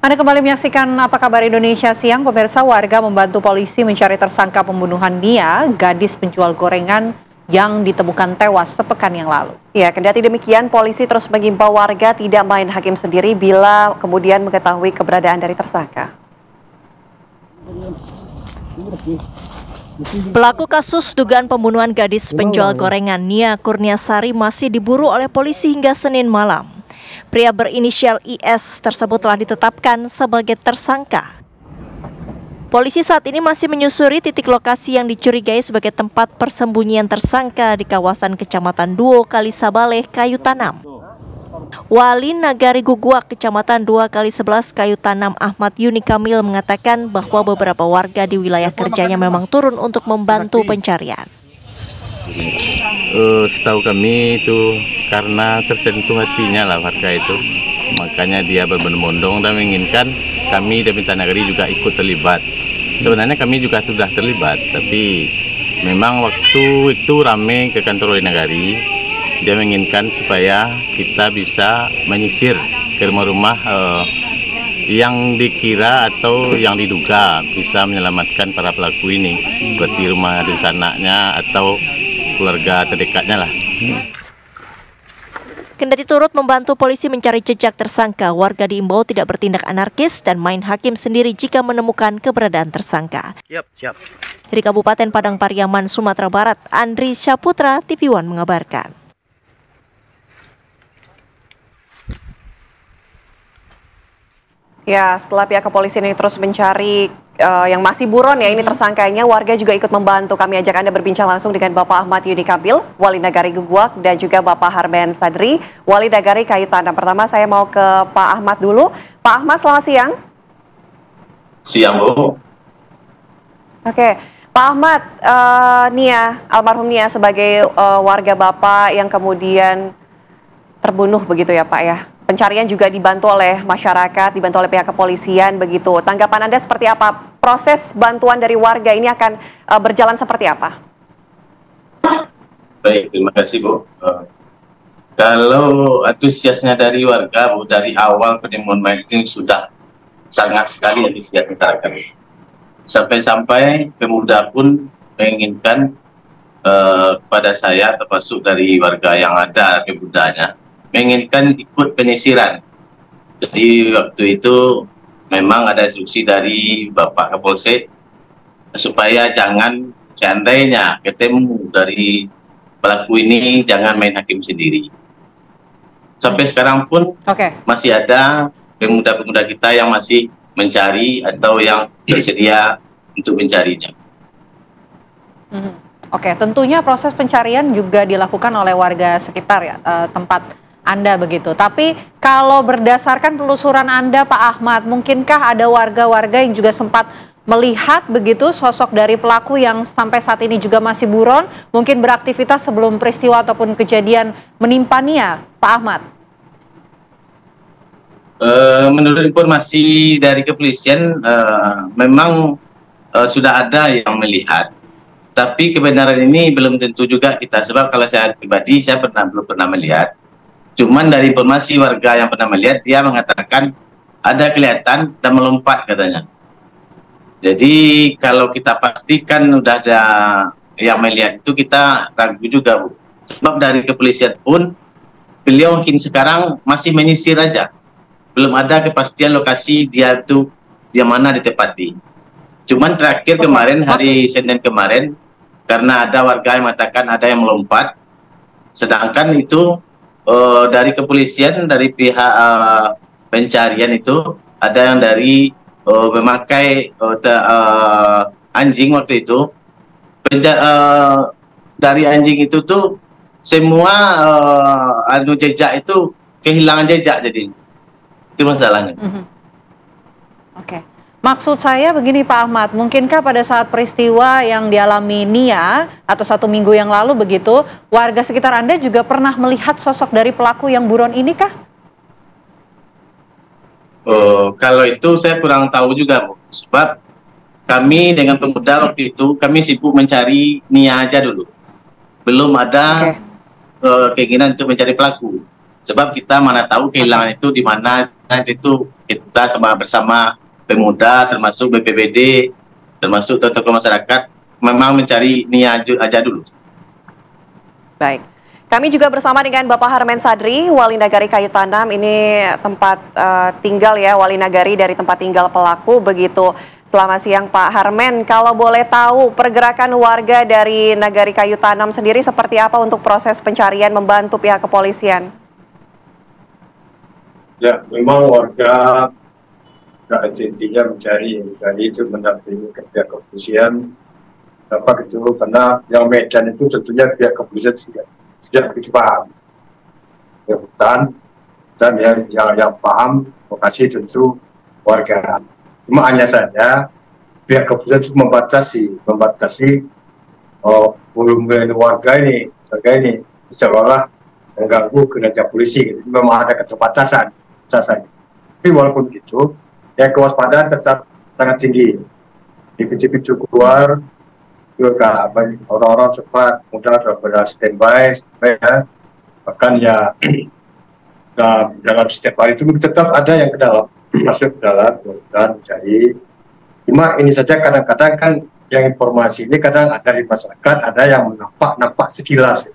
Anda kembali menyaksikan Apa Kabar Indonesia Siang. Pemirsa, warga membantu polisi mencari tersangka pembunuhan Nia, gadis penjual gorengan yang ditemukan tewas sepekan yang lalu. Ya, kendati demikian, polisi terus mengimbau warga tidak main hakim sendiri bila kemudian mengetahui keberadaan dari tersangka. Pelaku kasus dugaan pembunuhan gadis penjual gorengan Nia Kurniasari masih diburu oleh polisi hingga Senin malam. Pria berinisial IS tersebut telah ditetapkan sebagai tersangka. Polisi saat ini masih menyusuri titik lokasi yang dicurigai sebagai tempat persembunyian tersangka di kawasan Kecamatan Duo Kalisabaleh, Kayu Tanam. Wali Nagari Guguak, Kecamatan 2x11 Kayu Tanam, Ahmad Yuni Kamil mengatakan bahwa beberapa warga di wilayah kerjanya memang turun untuk membantu pencarian. Setahu kami itu karena tersentuh hatinya lah warga itu, makanya dia berbondong-bondong dan menginginkan kami dari Nagari juga ikut terlibat. Sebenarnya kami juga sudah terlibat, tapi memang waktu itu ramai ke kantor Nagari. Dia menginginkan supaya kita bisa menyisir ke rumah-rumah yang dikira atau yang diduga bisa menyelamatkan para pelaku ini, seperti rumah adik anaknya atau keluarga terdekatnya lah. Kendati turut membantu polisi mencari jejak tersangka, warga diimbau tidak bertindak anarkis dan main hakim sendiri jika menemukan keberadaan tersangka. Siap. Dari Kabupaten Padang Pariaman, Sumatera Barat, Andri Syaputra, TV One mengabarkan. Ya, setelah pihak kepolisian ini terus mencari yang masih buron ya, ini tersangkanya, warga juga ikut membantu. Kami ajak Anda berbincang langsung dengan Bapak Ahmad Yuni Kamil, Wali Nagari Guguak, dan juga Bapak Harben Sadri, Wali Nagari Kayu Tanam. Pertama saya mau ke Pak Ahmad dulu. Pak Ahmad, selamat siang. Siang, Bu. Oke, Pak Ahmad, Nia, almarhum Nia sebagai warga Bapak yang kemudian terbunuh begitu ya Pak ya. Pencarian juga dibantu oleh masyarakat, dibantu oleh pihak kepolisian begitu. Tanggapan Anda seperti apa? Proses bantuan dari warga ini akan berjalan seperti apa? Baik, terima kasih Bu. Kalau antusiasnya dari warga, Bu, dari awal penemuan mayat ini sudah sangat sekali antusias masyarakat. Sampai-sampai pemuda pun menginginkan kepada saya, termasuk dari warga yang ada pemudanya, menginginkan ikut penyisiran. Jadi waktu itu memang ada instruksi dari Bapak Kapolsek supaya jangan, seandainya ketemu dari pelaku ini, jangan main hakim sendiri. Sampai sekarang pun masih ada pemuda-pemuda kita yang masih mencari atau yang bersedia untuk mencarinya. Oke, tentunya proses pencarian juga dilakukan oleh warga sekitar ya, tempat Anda begitu. Tapi kalau berdasarkan penelusuran Anda, Pak Ahmad, mungkinkah ada warga-warga yang juga sempat melihat begitu sosok dari pelaku yang sampai saat ini juga masih buron, mungkin beraktivitas sebelum peristiwa ataupun kejadian menimpa Nia, Pak Ahmad? Menurut informasi dari kepolisian, memang sudah ada yang melihat. Tapi kebenaran ini belum tentu juga kita, sebab kalau saya pribadi, saya belum pernah melihat. Cuman dari informasi warga yang pernah melihat, dia mengatakan ada kelihatan dan melompat katanya. Jadi kalau kita pastikan udah ada yang melihat itu, kita ragu juga, Bu. Sebab dari kepolisian pun, beliau mungkin sekarang masih menyisir aja. Belum ada kepastian lokasi dia itu di mana ditempati. Cuman terakhir kemarin, hari Senin kemarin, karena ada warga yang mengatakan ada yang melompat, sedangkan itu dari kepolisian, dari pihak pencarian itu ada yang dari memakai anjing waktu itu. Dari anjing itu tuh semua jejak itu kehilangan jejak, jadi itu masalahnya. Oke. Maksud saya begini Pak Ahmad, mungkinkah pada saat peristiwa yang dialami Nia atau 1 minggu yang lalu begitu, warga sekitar Anda juga pernah melihat sosok dari pelaku yang buron ini kah? Kalau itu saya kurang tahu juga, Bu. Sebab kami dengan pemuda waktu itu, kami sibuk mencari Nia aja dulu. Belum ada keinginan untuk mencari pelaku. Sebab kita mana tahu kehilangan itu di mana itu kita bersama pemuda, termasuk BPBD, termasuk tokoh masyarakat, memang mencari Nia aja dulu. Baik. Kami juga bersama dengan Bapak Harmen Sadri, Wali Nagari Kayu Tanam. Ini tempat tinggal ya, Wali Nagari dari tempat tinggal pelaku begitu. Selamat siang Pak Harmen. Kalau boleh tahu pergerakan warga dari Nagari Kayu Tanam sendiri seperti apa untuk proses pencarian membantu pihak kepolisian? Ya, memang warga intinya mencari itu mendampingi ke pihak kepolisian. Apa gitu, karena yang Medan itu tentunya pihak kepolisian tidak begitu paham ya, hutan dan yang paham lokasi tentu warga. Cuma hanya saja pihak kepolisian itu membatasi volume warga ini seolah mengganggu kinerja polisi gitu. Memang ada keterbatasan. Tapi walaupun gitu ya kewaspadaan tetap sangat tinggi. Di pintu keluar juga orang-orang cepat mudah sudah standby ya. Bahkan ya dalam setiap hari itu tetap ada yang masuk ke dalam hutan mencari. Cuma ini saja kadang-kadang kan yang informasi ini kadang ada di masyarakat, ada yang nampak sekilas.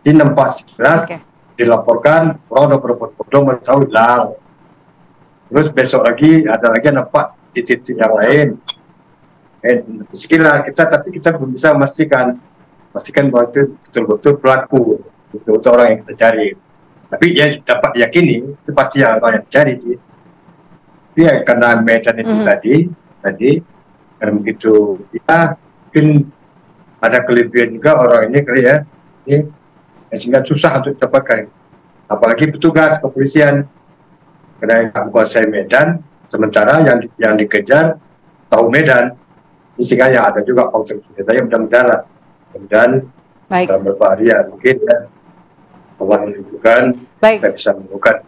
Ini nampak sekilas dilaporkan, orang udah berbondong-bondong mau tahu hilang. Terus besok lagi ada lagi yang nampak di titik yang lain. Sekilas tapi kita belum bisa memastikan bahwa itu betul-betul pelaku, betul-betul orang yang kita cari. Tapi ya dapat diyakini itu pasti orang yang dicari sih. Ya karena Medan itu tadi karena begitu ya mungkin ada kelebihan juga orang ini kali ya, ini sehingga susah untuk didapatkan. Apalagi petugas kepolisian karena yang menguasai Medan, sementara yang dikejar tahu Medan. Sehingga ya ada juga faktor senjata yang mudah-mudahan dalam beberapa hari ya mungkin ya kawan menunjukkan kita bisa menemukan.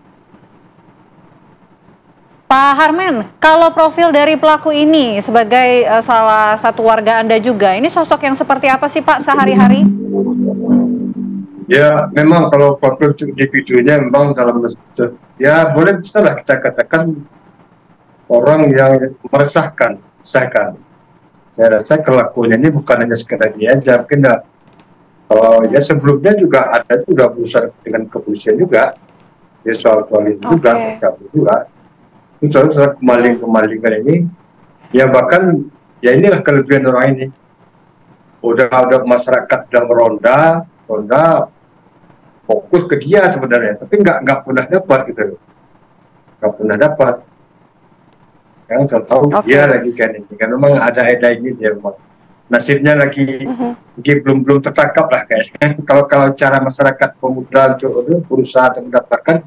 Pak Harmen, kalau profil dari pelaku ini sebagai salah satu warga Anda juga, ini sosok yang seperti apa sih Pak sehari-hari? Ya memang kalau profil individunya memang dalam ya boleh bisa lah kita katakan orang yang meresahkan. Saya rasa kelakuannya ini bukan hanya sekedar dia aja, mungkin kalau ya sebelumnya juga ada sudah berusaha dengan kepolisian juga, ya soal ini juga, itu soal kemalingan ini, ya bahkan ya inilah kelebihan orang ini, udah masyarakat udah meronda fokus ke dia sebenarnya, tapi nggak pernah dapat gitu, nggak pernah dapat. Sekarang tahu dia lagi kan memang ada ini dia memang nasibnya lagi belum tertangkap lah kayaknya. Kalau cara masyarakat pemuda untuk berusaha untuk mendapatkan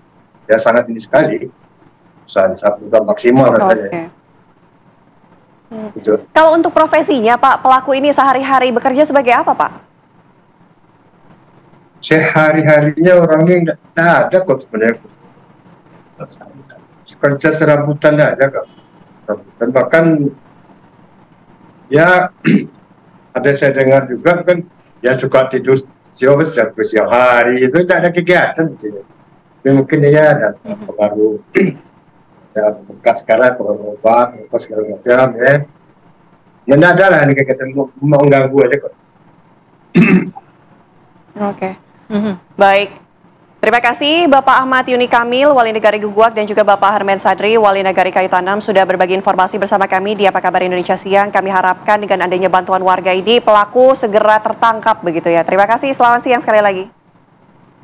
ya sangat ini sekali, usaha maksimal rasanya. Kalau untuk profesinya Pak, pelaku ini sehari-hari bekerja sebagai apa Pak? Sehari-harinya orangnya nggak ada kok sebenarnya. Kerja serabutan aja kok. Dan bahkan ya ada saya dengar juga kan ya suka tidur siang hari itu tidak ada kegiatan gitu. Tapi mungkin ya ada pengaruh ya bekas sekarang pengaruh obat segala macam ya. Mana ada lah ini kegiatan mengganggu aja kok. Baik. Terima kasih Bapak Ahmad Yuni Kamil, Wali Nagari Guguak, dan juga Bapak Harmen Sadri, Wali Nagari Kayu Tanam, sudah berbagi informasi bersama kami di Apa Kabar Indonesia Siang. Kami harapkan dengan adanya bantuan warga ini, pelaku segera tertangkap begitu ya. Terima kasih, selamat siang sekali lagi.